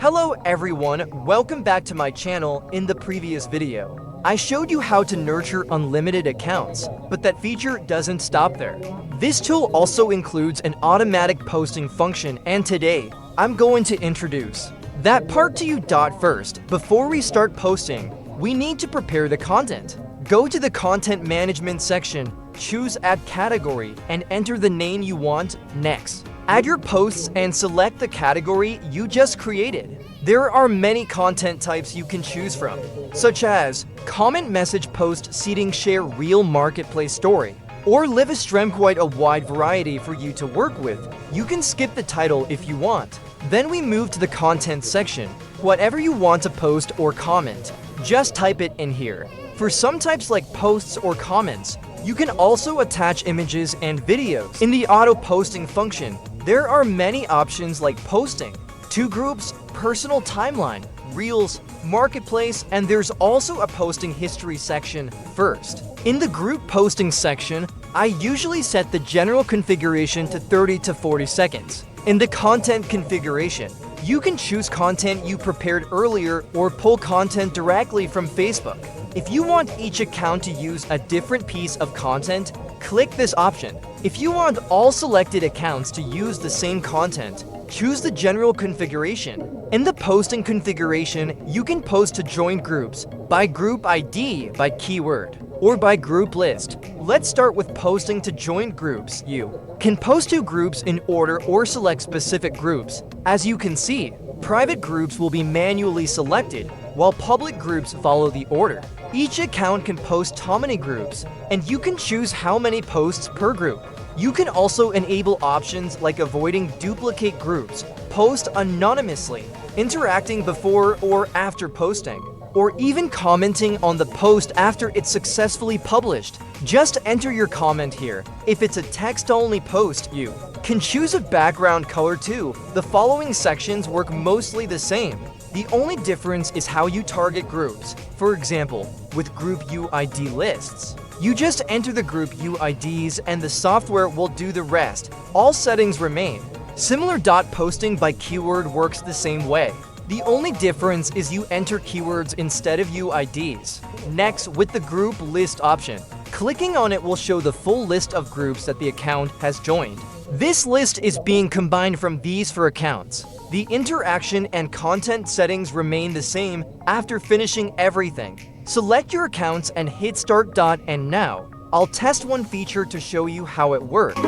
Hello everyone, welcome back to my channel. In the previous video, I showed you how to nurture unlimited accounts, but that feature doesn't stop there. This tool also includes an automatic posting function, and today, I'm going to introduce that part to you. First, before we start posting, we need to prepare the content. Go to the content management section, choose add category, and enter the name you want. Next, add your posts and select the category you just created. There are many content types you can choose from, such as comment, message, post, seeding, share, reel, marketplace, story, or live stream. Quite a wide variety for you to work with. You can skip the title if you want. Then we move to the content section. Whatever you want to post or comment, just type it in here. For some types like posts or comments, you can also attach images and videos. In the auto posting function, there are many options like posting, to groups, personal timeline, reels, marketplace, and there's also a posting history section. First, in the group posting section, I usually set the general configuration to 30 to 40 seconds. In the content configuration, you can choose content you prepared earlier or pull content directly from Facebook. If you want each account to use a different piece of content, click this option. If you want all selected accounts to use the same content, choose the general configuration. In the posting configuration, you can post to joined groups, by group ID, by keyword, or by group list. Let's start with posting to joined groups. You can post to groups in order or select specific groups. As you can see, private groups will be manually selected, while public groups follow the order. Each account can post to many groups, and you can choose how many posts per group. You can also enable options like avoiding duplicate groups, post anonymously, interacting before or after posting, or even commenting on the post after it's successfully published. Just enter your comment here. If it's a text-only post, you can choose a background color too. The following sections work mostly the same. The only difference is how you target groups. For example, with group UID lists, you just enter the group UIDs and the software will do the rest. All settings remain. Similar. Posting by keyword works the same way. The only difference is you enter keywords instead of UIDs. Next, with the group list option, clicking on it will show the full list of groups that the account has joined. This list is being combined from these four accounts. The interaction and content settings remain the same after finishing everything. Select your accounts and hit start. And now, I'll test one feature to show you how it works.